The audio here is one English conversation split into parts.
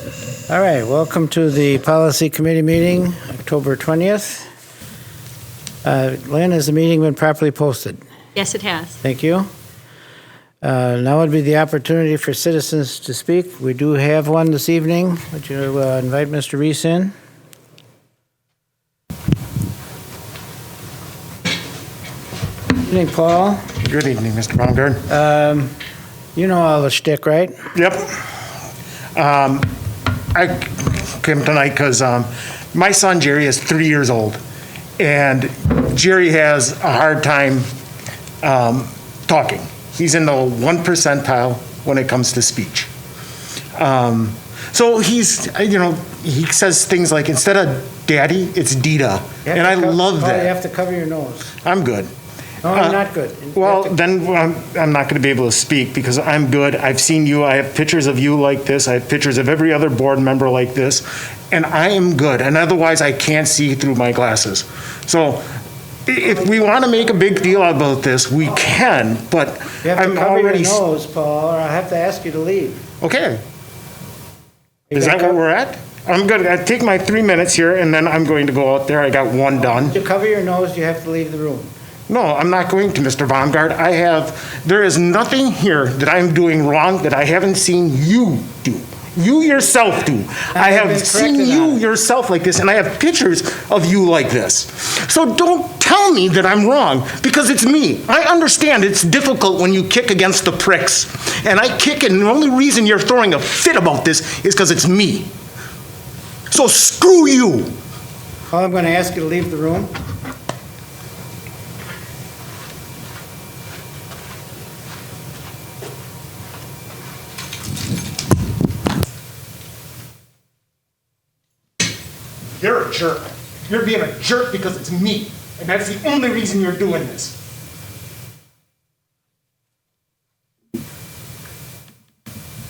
All right, welcome to the Policy Committee meeting, October 20th. Lynn, has the meeting been properly posted? Yes, it has. Thank you. Now would be the opportunity for citizens to speak. We do have one this evening. Would you invite Mr. Reese in? Good evening, Paul. Good evening, Mr. Baumgart. You know all the shtick, right? Yep. I came tonight because my son Jerry is 3 years old, and Jerry has a hard time talking. He's in the 1 percentile when it comes to speech. So he's, he says things like, instead of daddy, it's Dita. And I love that. You have to cover your nose. I'm good. No, you're not good. Well, then I'm not going to be able to speak because I'm good. I've seen you. I have pictures of you like this. I have pictures of every other board member like this. And I am good. And otherwise, I can't see through my glasses. So if we want to make a big deal about this, we can. But You have to I'm cover already... your nose, Paul, or I have to ask you to leave. Okay. You Is gotta that what co- we're at? I'm good. I take my 3 minutes here, and then I'm going to go out there. I got one done. To cover your nose, you have to leave the room. No, I'm not going to, Mr. Baumgart. There is nothing here that I'm doing wrong that I haven't seen you do. You yourself do. I have seen you yourself like this, and I have pictures of you like this. So don't tell me that I'm wrong, because it's me. I understand it's difficult when you kick against the pricks. And I kick, and the only reason you're throwing a fit about this is because it's me. So screw you. Paul, I'm going to ask you to leave the room. You're a jerk. You're being a jerk because it's me. And that's the only reason you're doing this.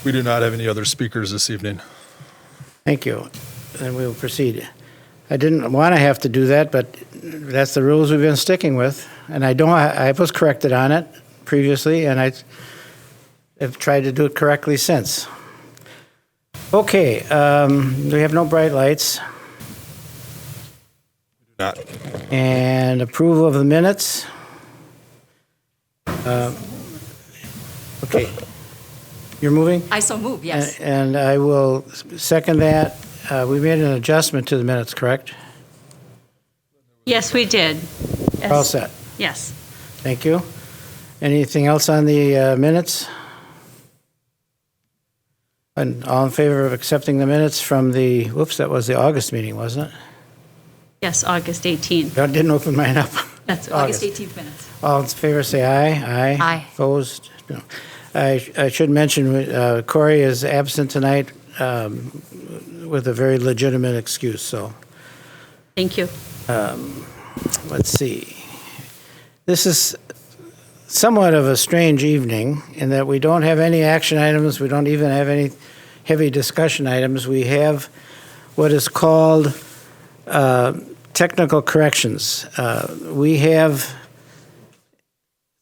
We do not have any other speakers this evening. Thank you. Then we'll proceed. I didn't want to have to do that, but that's the rules we've been sticking with. And I was corrected on it previously, and I have tried to do it correctly since. Okay, we have no bright lights. Not. And approval of the minutes. Okay. You're moving? I so move, yes. And I will second that. We made an adjustment to the minutes, correct? Yes, we did. Yes. All set. Yes. Thank you. Anything else on the minutes? And all in favor of accepting the minutes from that was the August meeting, wasn't it? Yes, August 18th. I didn't open mine up. That's August 18th minutes. All in favor, say aye. Aye. Aye. Opposed? No. I should mention, Corey is absent tonight with a very legitimate excuse, so Thank you. let's see. This is somewhat of a strange evening in that we don't have any action items. We don't even have any heavy discussion items. We have what is called technical corrections. We have,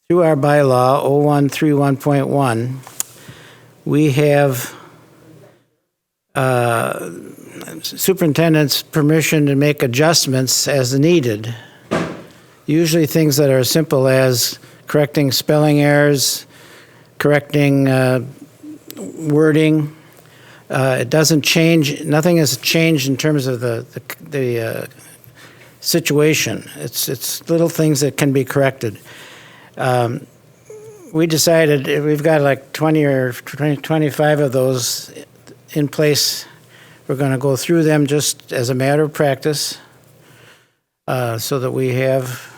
through our bylaw 0131.1, we have superintendent's permission to make adjustments as needed. Usually things that are as simple as correcting spelling errors, correcting wording. It doesn't change, nothing has changed in terms of the situation. It's little things that can be corrected. We decided we've got like 20 or 25 of those in place. We're going to go through them just as a matter of practice so that we have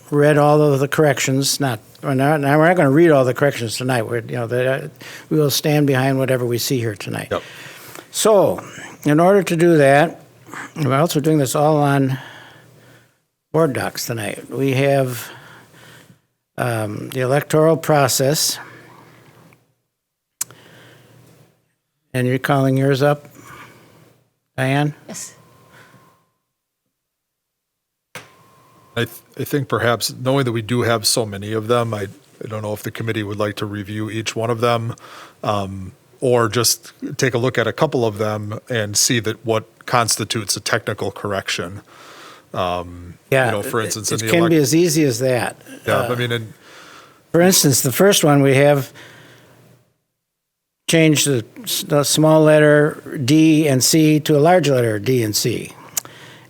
read all of the corrections. We're not going to read all the corrections tonight. We will stand behind whatever we see here tonight. Yep. So, in order to do that, we're also doing this all on board docs tonight. We have the electoral process, and you're calling yours up, Diane? Yes. I think perhaps knowing that we do have so many of them, I don't know if the committee would like to review each one of them or just take a look at a couple of them and see that what constitutes a technical correction. Yeah. For instance, in it the can be as easy as that. yeah, I mean, For instance, the first one we have changed the small letter D and C to a large letter D and C,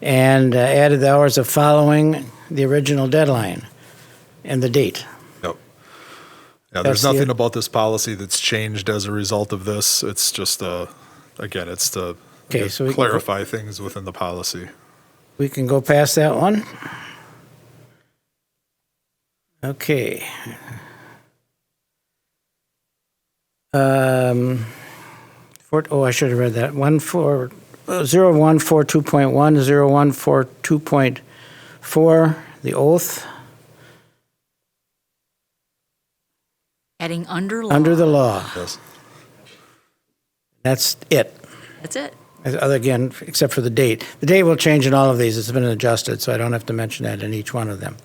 and added the hours of following the original deadline and the date. yep. Yeah, That's there's the- nothing about this policy that's changed as a result of this. It's just again, it's to Okay, so we can- clarify things within the policy. We can go past that one. Okay. I should have read that. 0142.1, 0142.4, the oath, Adding under law. under the law. Yes. That's it. That's it. Other again, except for the date. The date will change in all of these. It's been adjusted, so I don't have to mention that in each one of them.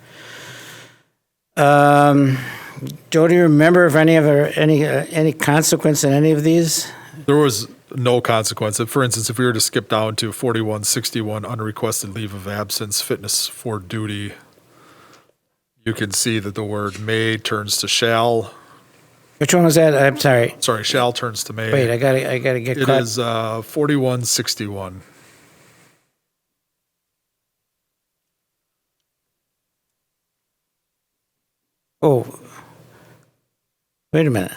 Joe, do you remember of any consequence in any of these? There was no consequence. For instance, if we were to skip down to 4161, unrequested leave of absence, fitness for duty, you can see that the word may turns to shall. Which one was that? I'm sorry. Sorry, shall turns to may. Wait, I gotta get It caught. is 4161. Oh, wait a minute.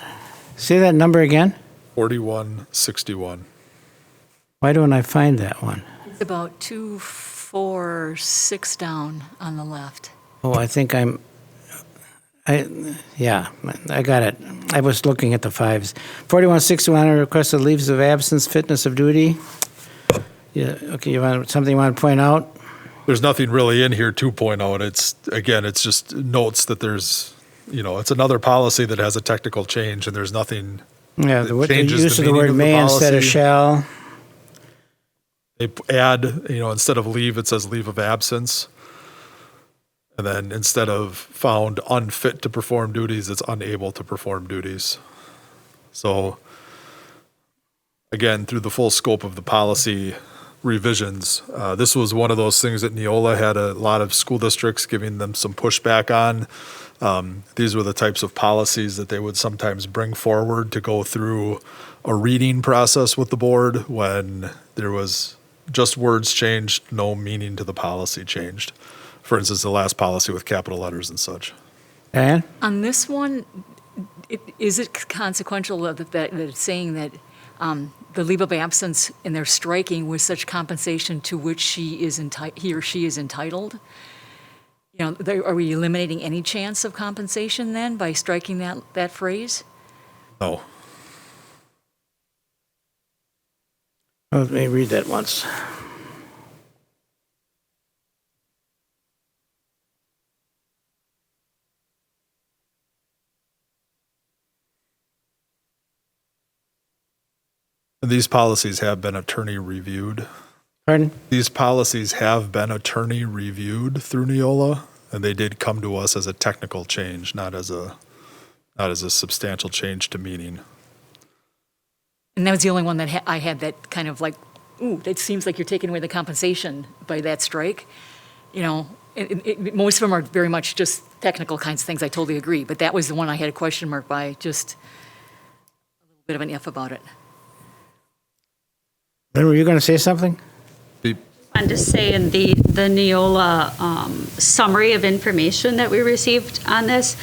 Say that number again? 4161. Why don't I find that one? It's about 2, 4, 6 down on the left. Oh, I think I got it. I was looking at the fives. 4161, requested leaves of absence, fitness of duty. Yeah, okay, something you want to point out? There's nothing really in here to point out. It's just notes that there's, it's another policy that has a technical change, and there's nothing. Yeah, It the changes use the of the meaning word of the may instead of policy. shall. They add, instead of leave, it says leave of absence. And then instead of found unfit to perform duties, it's unable to perform duties. So again, through the full scope of the policy revisions, this was one of those things that Neola had a lot of school districts giving them some pushback on. These were the types of policies that they would sometimes bring forward to go through a reading process with the board when there was just words changed, no meaning to the policy changed. For instance, the last policy with capital letters and such. Diane? On this one, is it consequential that it's saying that the leave of absence and they're striking with such compensation to which he or she is entitled? Are we eliminating any chance of compensation then by striking that phrase? No. Let me read that once. These policies have been attorney reviewed. Pardon? These policies have been attorney reviewed through Neola, and they did come to us as a technical change, not as a substantial change to meaning. And that was the only one that I had that kind of like, ooh, it seems like you're taking away the compensation by that strike. Most of them are very much just technical kinds of things. I totally agree. But that was the one I had a question mark by, just a little bit of an if about it. Then were you going to say something? And to say in the Neola summary of information that we received on this,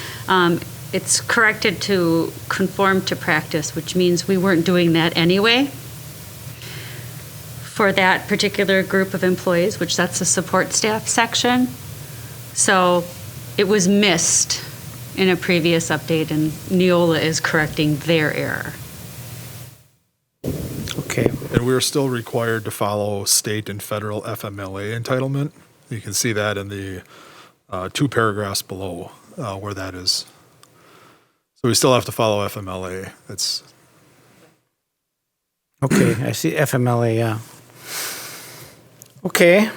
it's corrected to conform to practice, which means we weren't doing that anyway for that particular group of employees, which that's the support staff section. So it was missed in a previous update, and Neola is correcting their error. Okay. And we're still required to follow state and federal FMLA entitlement. You can see that in the 2 paragraphs below where that is. So we still have to follow FMLA. It's Okay, I see FMLA, yeah. Okay.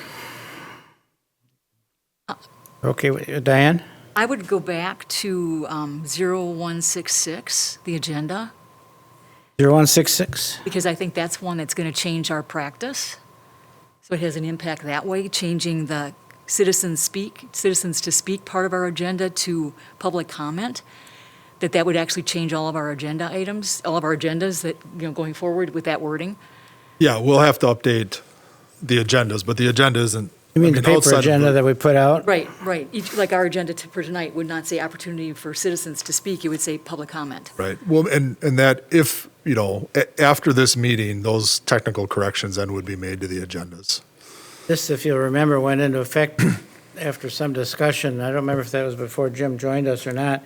Okay, Diane? I would go back to 0166, the agenda. 0166? Because I think that's one that's going to change our practice. So it has an impact that way, changing the citizens to speak part of our agenda to public comment, that would actually change all of our agenda items, all of our agendas that, going forward with that wording. Yeah, we'll have to update the agendas, but the agenda isn't. You mean the paper outside of agenda that we put out? Right. Like our agenda for tonight would not say opportunity for citizens to speak, it would say public comment. Right. Well, and that if, after this meeting, those technical corrections then would be made to the agendas. This, if you'll remember, went into effect after some discussion. I don't remember if that was before Jim joined us or not.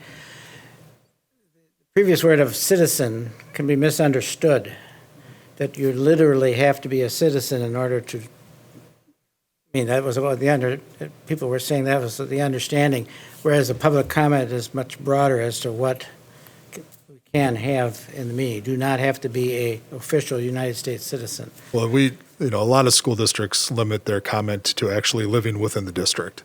The previous word of citizen can be misunderstood, that you literally have to be a citizen in order to, that was about people were saying that was the understanding, whereas a public comment is much broader as to what we can have in the meeting. Do not have to be a official United States citizen. Well, a lot of school districts limit their comment to actually living within the district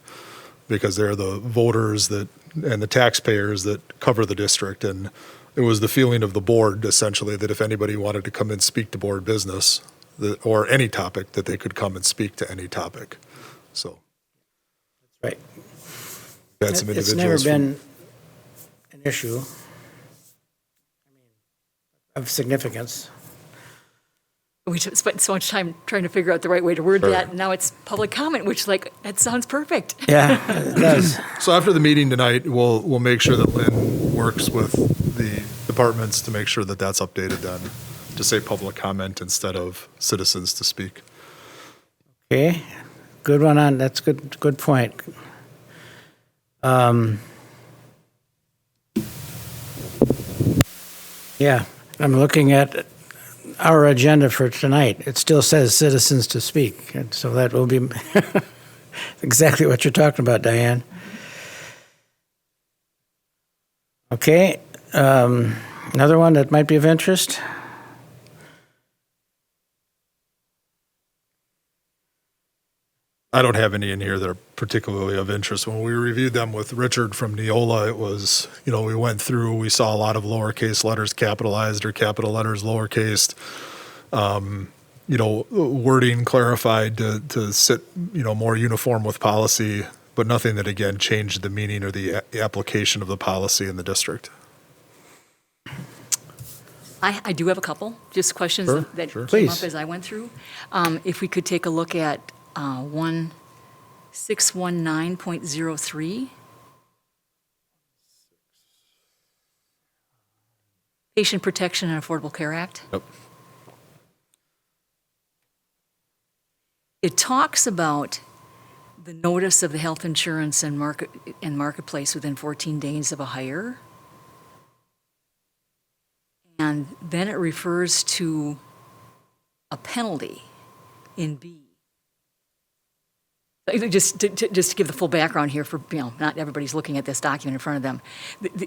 because they're the voters and the taxpayers that cover the district. And it was the feeling of the board, essentially, that if anybody wanted to come and speak to board business or any topic, that they could come and speak to any topic. So. Right. Had some It's individuals never from- been an issue of significance. We just spent so much time trying to figure out the right way to word Sure. that, and now it's public comment, which that sounds perfect. Yeah, it does. So after the meeting tonight, we'll make sure that Lynn works with the departments to make sure that that's updated then, to say public comment instead of citizens to speak. Okay, good one that's good point. Yeah, I'm looking at our agenda for tonight. It still says citizens to speak, and so that will be exactly what you're talking about, Diane. Okay, another one that might be of interest. I don't have any in here that are particularly of interest. When we reviewed them with Richard from Neola, it was, we went through, we saw a lot of lowercase letters capitalized or capital letters lowercase. Wording clarified to sit, more uniform with policy, but nothing that, again, changed the meaning or the application of the policy in the district. I do have a couple, just questions Sure, that sure. came Please. up as I went through. If we could take a look at 1619.03. Patient Protection and Affordable Care Act. Yep. It talks about the notice of the health insurance and marketplace within 14 days of a hire. And then it refers to a penalty in B. Just to give the full background here for, not everybody's looking at this document in front of them.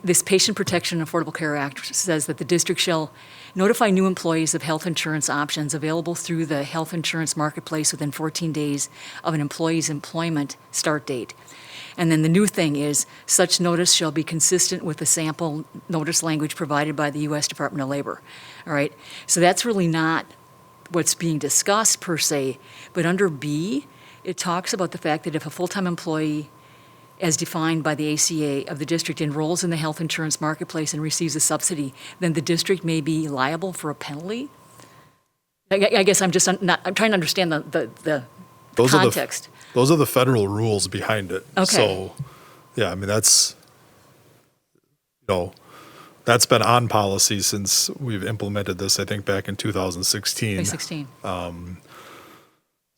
This Patient Protection and Affordable Care Act says that the district shall notify new employees of health insurance options available through the health insurance marketplace within 14 days of an employee's employment start date. And then the new thing is, such notice shall be consistent with the sample notice language provided by the U.S. Department of Labor. All right? So that's really not what's being discussed per se, but under B, it talks about the fact that if a full-time employee, as defined by the ACA of the district, enrolls in the health insurance marketplace and receives a subsidy, then the district may be liable for a penalty. I guess I'm trying to understand the context. Those are the federal rules behind it. Okay. So, yeah, that's, that's been on policy since we've implemented this, I think, back in 2016. 2016.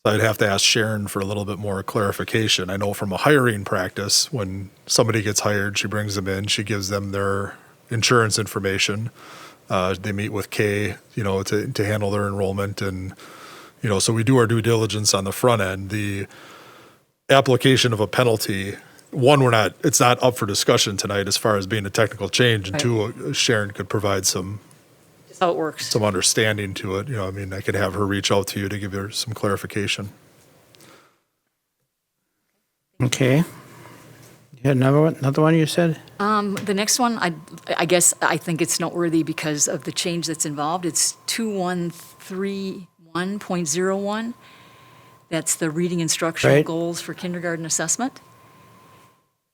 I'd have to ask Sharon for a little bit more clarification. I know from a hiring practice, when somebody gets hired, she brings them in, she gives them their insurance information. They meet with Kay, to handle their enrollment. And, so we do our due diligence on the front end. The application of a penalty, one, it's not up for discussion tonight as far as being a technical change. And Right. two, Sharon could provide some How it works. understanding to it. I could have her reach out to you to give her some clarification. Okay. You had another one you said? The next one, I guess I think it's noteworthy because of the change that's involved. It's 2131.01. That's the reading instructional Right. goals for kindergarten assessment.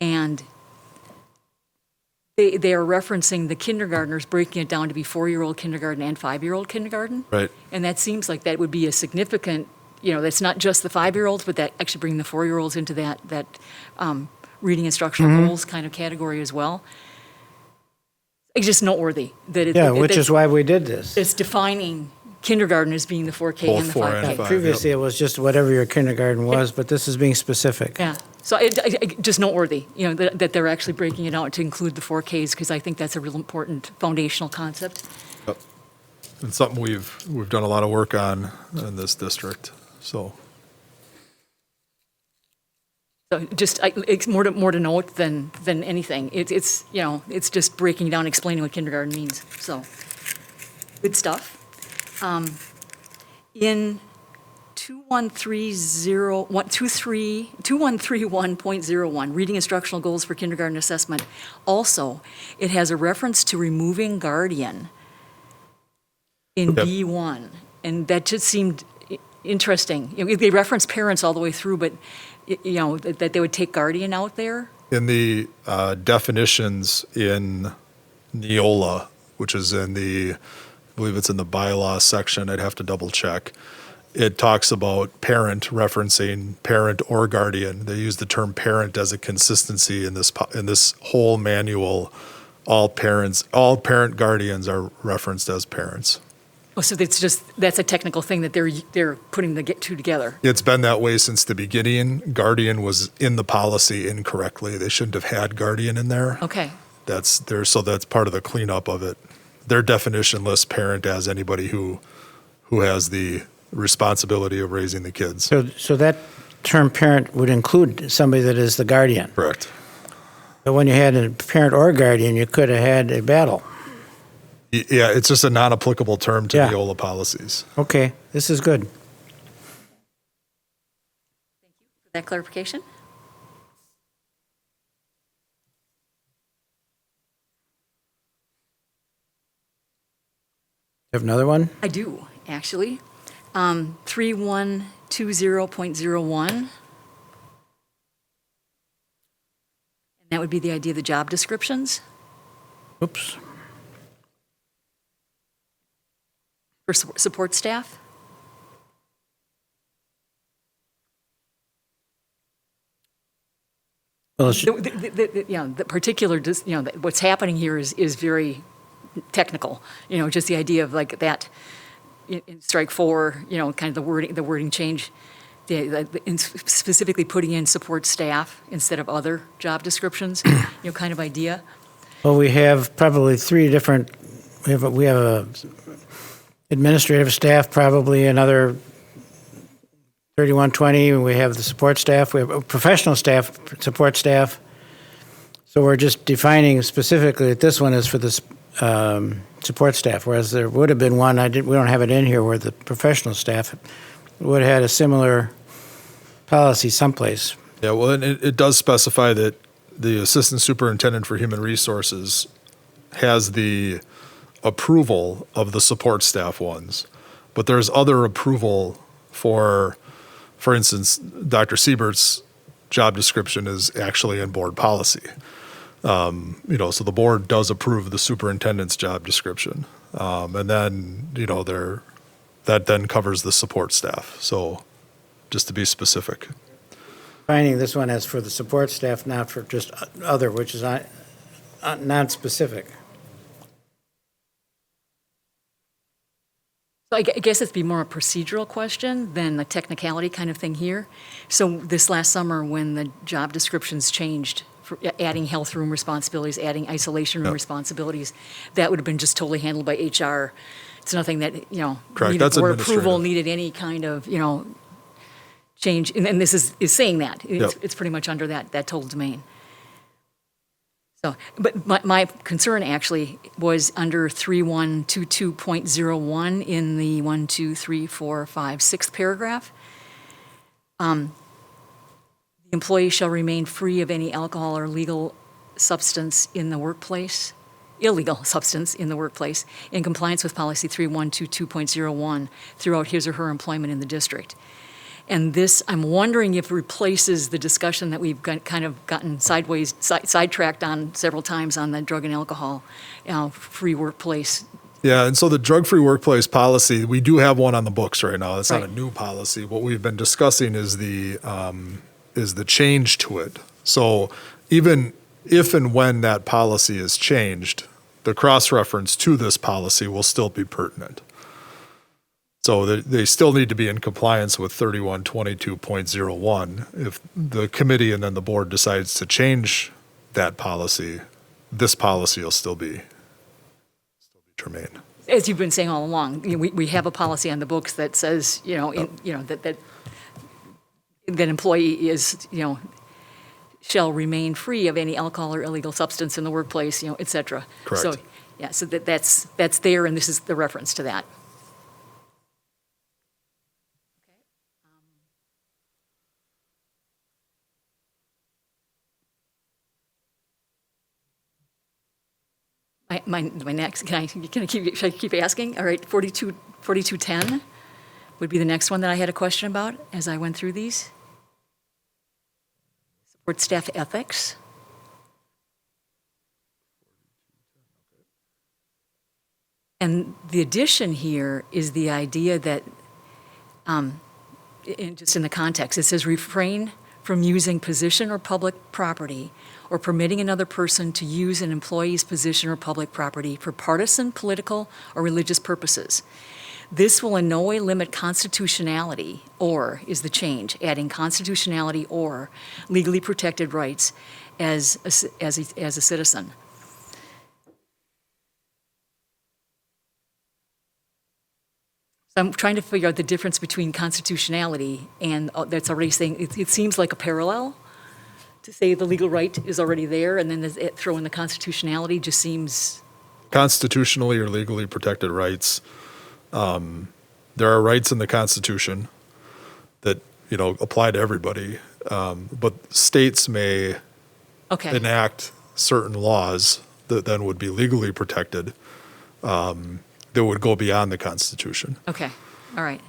And they are referencing the kindergartners, breaking it down to be 4-year-old kindergarten and 5-year-old kindergarten. Right. And that seems like that would be a significant, that's not just the 5-year-olds, but that actually bring the 4-year-olds into that reading instructional goals kind of category as well. It's just noteworthy that Yeah, which is why we did this. it's defining kindergarten as being the 4K Both and the 4 5K. and 5. Previously, it was just whatever your kindergarten was, but this is being specific. Yeah, so just noteworthy, that they're actually breaking it out to include the 4Ks, because I think that's a real important foundational concept. Yep. And something we've done a lot of work on in this district, so. So just, it's more to note than anything. It's just breaking down, explaining what kindergarten means, so, good stuff. In 2131.01, reading instructional goals for kindergarten assessment, also, it has a reference to removing guardian in Yep. B1, and that just seemed interesting. They reference parents all the way through, but, that they would take guardian out there. In the definitions in Neola, which is in I believe it's in the bylaw section, I'd have to double check. It talks about parent, referencing parent or guardian. They use the term parent as a consistency in this whole manual. All parent guardians are referenced as parents. Oh, so that's a technical thing that they're putting the two together. It's been that way since the beginning. Guardian was in the policy incorrectly. They shouldn't have had guardian in there. Okay. So that's part of the cleanup of it. Their definition lists parent as anybody who has the responsibility of raising the kids. So that term parent would include somebody that is the guardian. Correct. But when you had a parent or guardian, you could have had a battle. Yeah, it's just a non-applicable term to Yeah. Neola policies. Okay, this is good. That clarification? You have another one? I do, actually. 3120.01. And that would be the idea of the job descriptions Oops. for support staff. Well, it's- The particular, what's happening here is very technical. Just the idea of like that in strike 4, kind of the wording change, specifically putting in support staff instead of other job descriptions, kind of idea. Well, we have probably three different, we have a administrative staff, probably another 3120, and we have the support staff, we have a professional staff, support staff. So we're just defining specifically that this one is for the support staff, whereas there would have been one, we don't have it in here, where the professional staff would have had a similar policy someplace. Yeah, well, and it does specify that the Assistant Superintendent for Human Resources has the approval of the support staff ones, but there's other approval for instance, Dr. Siebert's job description is actually in board policy. So the board does approve the superintendent's job description. And then, that then covers the support staff. So just to be specific. Finding this one as for the support staff, not for just other, which is non-specific. So I guess it'd be more a procedural question than a technicality kind of thing here. So this last summer, when the job descriptions changed, for adding health room responsibilities, adding isolation room Yep. responsibilities, that would have been just totally handled by HR. It's nothing that, Correct. needed That's board approval, administrative. needed any kind of, change. And this is saying that. Yep. It's pretty much under that total domain. So, but my concern actually was under 3122.01 in the 1, 2, 3, 4, 5, 6th paragraph. The Employee shall remain free of any alcohol or illegal substance in the workplace, in compliance with policy 3122.01 throughout his or her employment in the district. And this, I'm wondering if it replaces the discussion that we've kind of gotten sidetracked on several times on the drug and alcohol, free workplace. Yeah, and so the drug-free workplace policy, we do have one on the books right now. It's not a Right. new policy. What we've been discussing is the change to it. So even if and when that policy is changed, the cross-reference to this policy will still be pertinent. So they still need to be in compliance with 3122.01. If the committee and then the board decides to change that policy, this policy will still be germane. As you've been saying all along, we have a policy on the books that says, that employee is, shall remain free of any alcohol or illegal substance in the workplace, et cetera. Correct. So, yeah, so that's there, and this is the reference to that. My next, should I keep asking? All right, 4210 would be the next one that I had a question about as I went through these. Support staff ethics. And the addition here is the idea that, just in the context, it says refrain from using position or public property or permitting another person to use an employee's position or public property for partisan, political, or religious purposes. This will in no way limit constitutionality, or is the change, adding constitutionality or legally protected rights as a citizen. So I'm trying to figure out the difference between constitutionality and that's already saying, it seems like a parallel to say the legal right is already there, and then throw in the constitutionality just seems. Constitutionally or legally protected rights. There are rights in the Constitution that, apply to everybody. But states may enact certain laws that then would be legally protected, that would go beyond the Constitution. Okay, all right.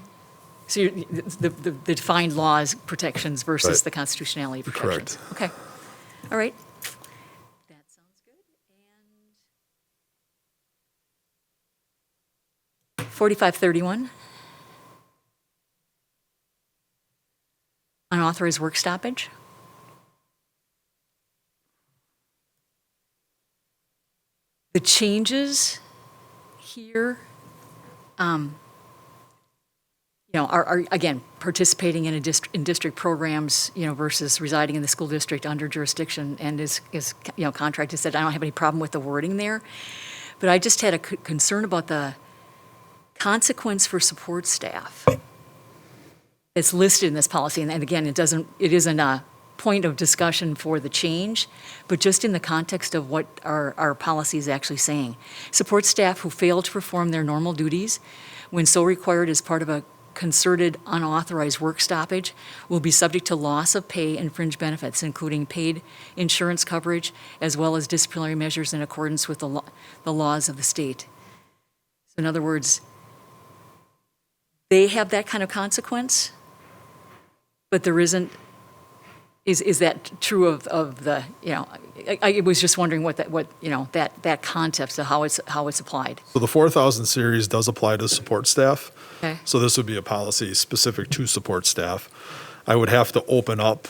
So the defined laws protections versus Right. the constitutionality protections. Correct. Okay, all right. That sounds good. And 4531. Unauthorized work stoppage. The changes here, are again, participating in district programs, versus residing in the school district under jurisdiction, and is contracted said, I don't have any problem with the wording there. But I just had a concern about the consequence for support staff. It's listed in this policy, and again, it isn't a point of discussion for the change, but just in the context of what our policy is actually saying. Support staff who fail to perform their normal duties when so required as part of a concerted unauthorized work stoppage will be subject to loss of pay and fringe benefits, including paid insurance coverage, as well as disciplinary measures in accordance with the laws of the state. So in other words, they have that kind of consequence, but there isn't. Is that true of the, I was just wondering that concept of how it's applied. So the 4000 series does apply to support staff. Okay. So this would be a policy specific to support staff. I would have to open up,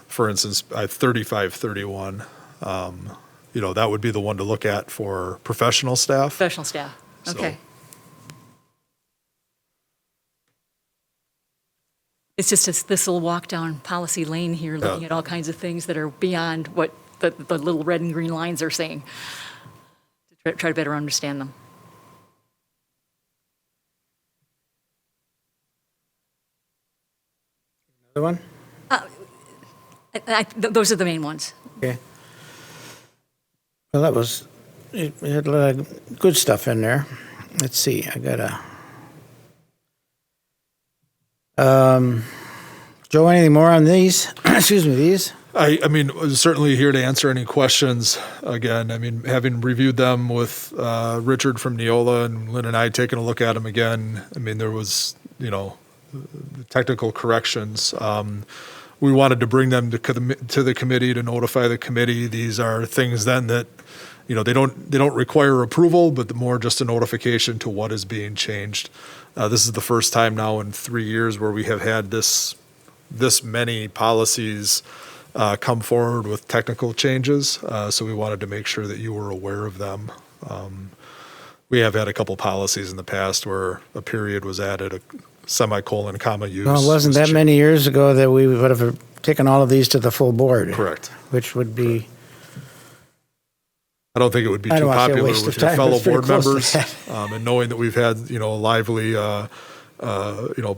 for instance, 3531. That would be the one to look at for professional staff. Professional staff, okay. So- It's just this little walk down policy lane here, looking at all kinds of things that are beyond what the little red and green lines are saying, to try to better understand them. Another one? Those are the main ones. Okay. Well, it had a lot of good stuff in there. Let's see, I got a, Joe, anything more on these? Excuse me, these? I mean, certainly here to answer any questions. Again, I mean, having reviewed them with Richard from Neola and Lynn and I taking a look at them again, I mean, there was, technical corrections. We wanted to bring them to the committee to notify the committee. These are things then that, they don't require approval, but more just a notification to what is being changed. This is the first time now in 3 years where we have had this many policies come forward with technical changes, so we wanted to make sure that you were aware of them. We have had a couple policies in the past where a period was added, a semicolon, comma use. Well, it wasn't that many years ago that we would have taken all of these to the full board. Correct. Which would be, I don't think it would be I too don't wanna say a popular waste with of your time, but fellow it's pretty board close to members. that. And knowing that we've had, lively,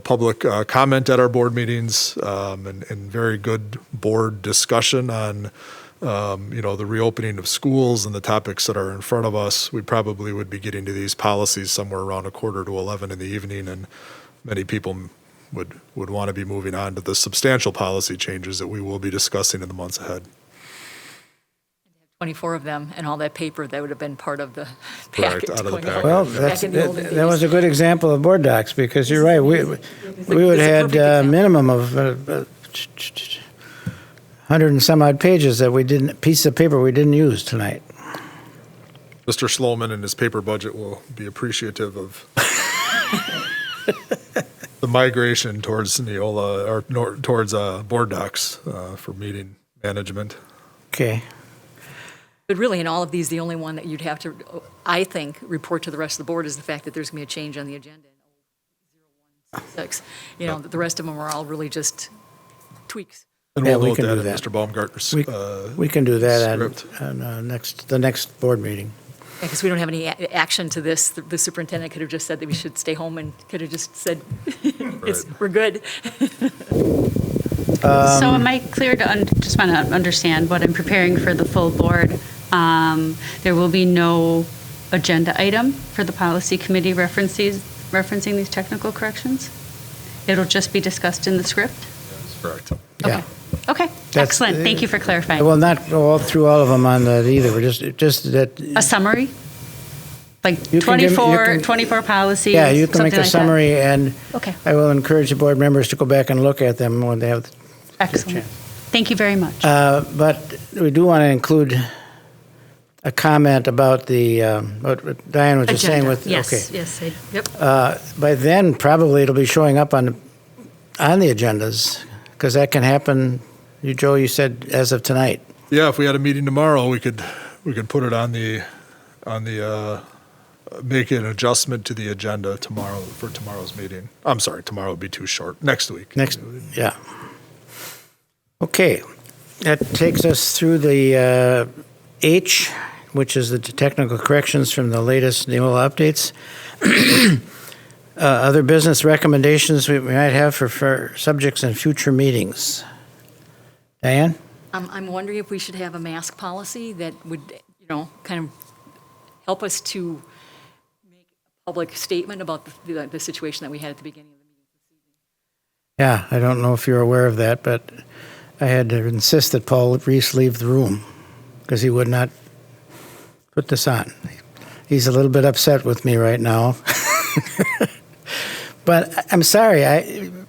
public comment at our board meetings, and very good board discussion on, the reopening of schools and the topics that are in front of us. We probably would be getting to these policies somewhere around 10:45 in the evening, and many people would want to be moving on to the substantial policy changes that we will be discussing in the months ahead. 24 of them and all that paper that would have been part of the Correct, packet. out of the going packet. on well, back in the olden that was a days. good example of board docs, because you're right, we would It's have a had perfect a example. minimum of 100 and some odd pages pieces of paper we didn't use tonight. Mr. Sloman and his paper budget will be appreciative of the migration towards Neola, or towards board docs for meeting management. Okay. But really, in all of these, the only one that you'd have to, I think, report to the rest of the board is the fact that there's going to be a change on the agenda in 0116. The rest of them are all really just tweaks. And Yeah, we'll we note can that do in that. Mr. Baumgartner's We can do that script. on the next board meeting. Because we don't have any action to this. The superintendent could have just said that we should stay home and could have just said, we're good. So am I clear to, just want to understand what I'm preparing for the full board? There will be no agenda item for the policy committee referencing these technical corrections? It'll just be discussed in the script? That's correct. Yeah. Okay, excellent. Thank you for I clarifying. will not go all through all of them on that either. We're just that, A summary? Like You can give me- 24, 24 policies? yeah, you can make something a like that? summary, and Okay, I will encourage the board members to go back and look at them when they have. excellent. Thank you very much. But we do want to include a comment about the, what Diane was just saying Agenda. with, Yes, okay. yes, yep. By then, probably it'll be showing up on the agendas, because that can happen, Joe, you said as of tonight. Yeah, if we had a meeting tomorrow, we could put it on the make an adjustment to the agenda tomorrow for tomorrow's meeting. I'm sorry, tomorrow would be too short. Next week. Yeah. Okay, that takes us through the H, which is the technical corrections from the latest Neola updates. Other business recommendations we might have for subjects in future meetings. Diane? I'm wondering if we should have a mask policy that would, kind of help us to make a public statement about the situation that we had at the beginning of the meeting. Yeah, I don't know if you're aware of that, but I had to insist that Paul Reese leave the room because he would not put this on. He's a little bit upset with me right now. But I'm sorry,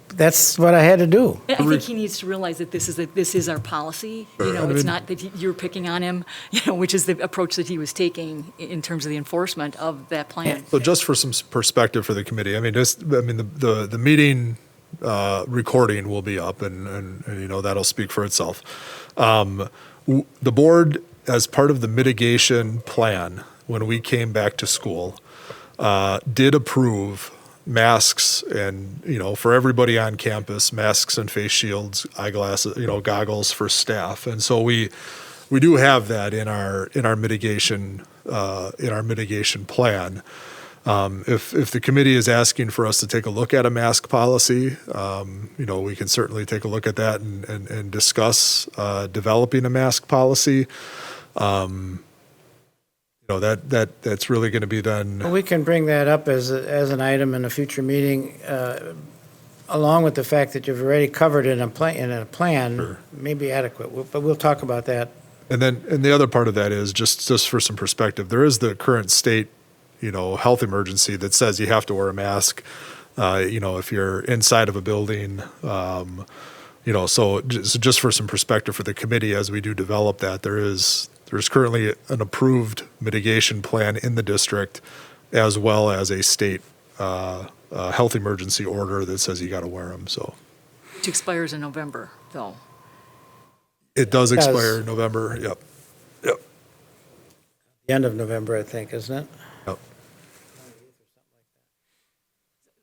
that's what I had to do. I think he needs to realize that this is our policy. It's not that you're picking on him, which is the approach that he was taking in terms of the enforcement of that plan. So just for some perspective for the committee, the meeting recording will be up, and that'll speak for itself. The board, as part of the mitigation plan, when we came back to school, did approve masks and, for everybody on campus, masks and face shields, eyeglasses, goggles for staff. And so we do have that in our mitigation plan. If the committee is asking for us to take a look at a mask policy, we can certainly take a look at that and discuss developing a mask policy. That's really going to be then. Well, we can bring that up as an item in a future meeting along with the fact that you've already covered in a plan, may be adequate, but we'll talk about that. And the other part of that is just for some perspective, there is the current state, health emergency that says you have to wear a mask, if you're inside of a building, so just for some perspective for the committee, as we do develop that, there's currently an approved mitigation plan in the district, as well as a state health emergency order that says you got to wear them. So Which expires in November, though. it does expire in November. Yep. The end of November, I think, isn't it?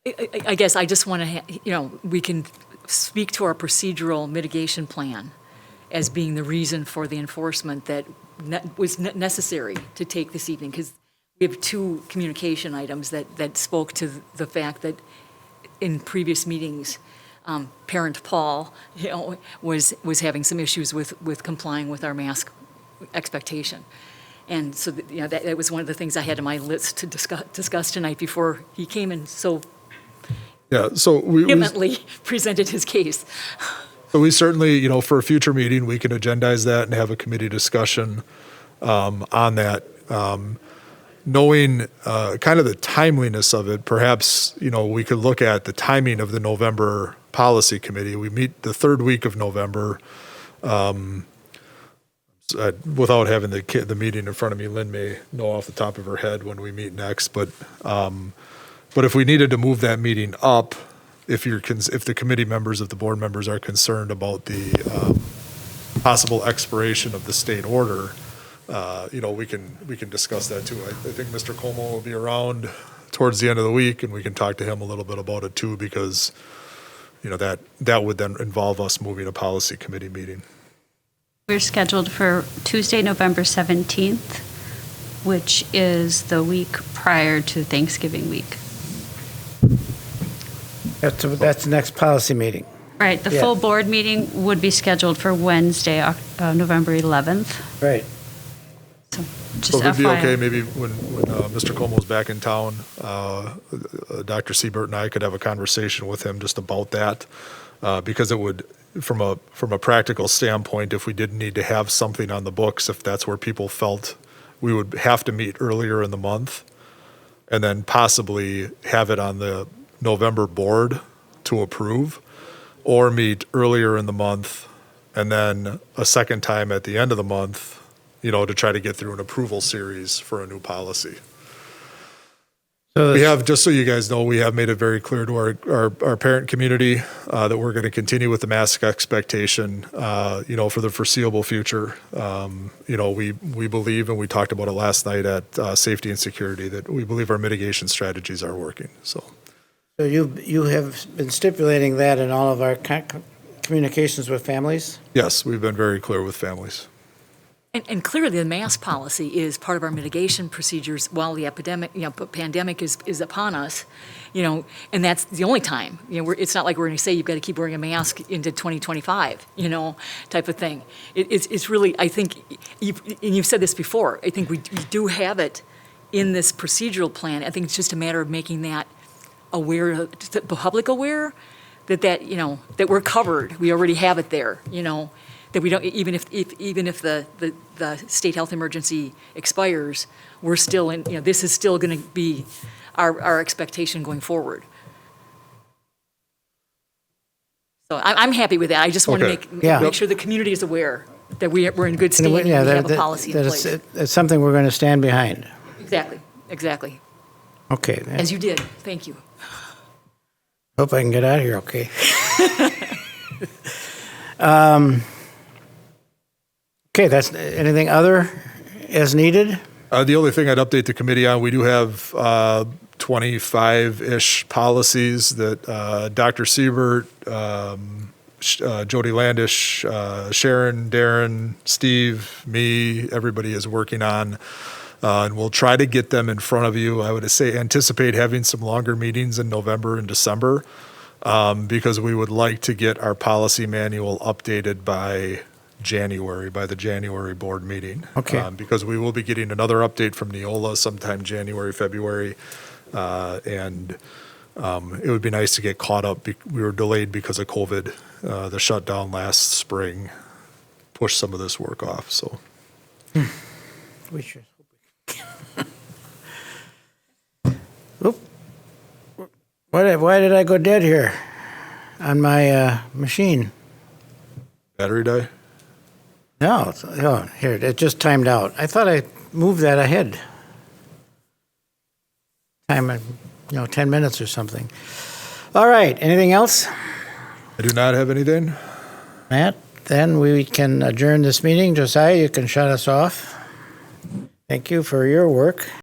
Yep. I guess I just want to, we can speak to our procedural mitigation plan as being the reason for the enforcement that was necessary to take this evening, because we have two communication items that spoke to the fact that in previous meetings, parent Paul, was having some issues with complying with our mask expectation. And so, that was one of the things I had on my list to discuss tonight before he came in so vehemently presented his case. So we certainly, for a future meeting, we can agendize that and have a committee discussion on that. Knowing kind of the timeliness of it, perhaps, we could look at the timing of the November policy committee. We meet the third week of November. Without having the meeting in front of me, Lynn may know off the top of her head when we meet next. But if we needed to move that meeting up, if the committee members, if the board members are concerned about the possible expiration of the state order, we can discuss that too. I think Mr. Como will be around towards the end of the week, and we can talk to him a little bit about it too, because that would then involve us moving a policy committee meeting. We're scheduled for Tuesday, November 17th, which is the week prior to Thanksgiving week. That's the next policy meeting. Right, the Yeah. full board meeting would be scheduled for Wednesday, November 11th. Right. So just So if it'd be FYI. okay, maybe when Mr. Como's back in town, Dr. Siebert and I could have a conversation with him just about that, because it would, from a practical standpoint, if we did need to have something on the books, if that's where people felt we would have to meet earlier in the month, and then possibly have it on the November board to approve, or meet earlier in the month, and then a second time at the end of the month, to try to get through an approval series for a new policy. So We have, just so you guys know, we have made it very clear to our parent community that we're going to continue with the mask expectation, for the foreseeable future. We believe, and we talked about it last night at Safety and Security, that we believe our mitigation strategies are working. So you have been stipulating that in all of our communications with families? yes, we've been very clear with families. And clearly, the mask policy is part of our mitigation procedures while the pandemic is upon us, and that's the only time. It's not like we're going to say you've got to keep wearing a mask into 2025, type of thing. It's really, I think, and you've said this before, I think we do have it in this procedural plan. I think it's just a matter of making that aware, the public aware, that we're covered. We already have it there, that we don't, even if the state health emergency expires, we're still in, this is still going to be our expectation going forward. So I'm happy with that. I just want to Okay. make sure the community is aware that we're in good standing and we have a policy in place. It's something we're going to stand behind. Exactly. Okay. As you did. Thank you. Hope I can get out of here okay. Okay, that's anything other as needed? The only thing I'd update the committee on, we do have 25-ish policies that Dr. Siebert, Jody Landish, Sharon, Darren, Steve, me, everybody is working on. And we'll try to get them in front of you. I would say anticipate having some longer meetings in November and December, because we would like to get our policy manual updated by the January board meeting. Okay. Because we will be getting another update from Neola sometime January, February. And It would be nice to get caught up. We were delayed because of COVID. The shutdown last spring pushed some of this work off, so. We should. Oop. Why did I go dead here on my machine? Battery die? No, here, it just timed out. I thought I moved that ahead. 10 minutes or something. All right, anything else, I do not have anything. Matt? Then we can adjourn this meeting. Josiah, you can shut us off. Thank you for your work.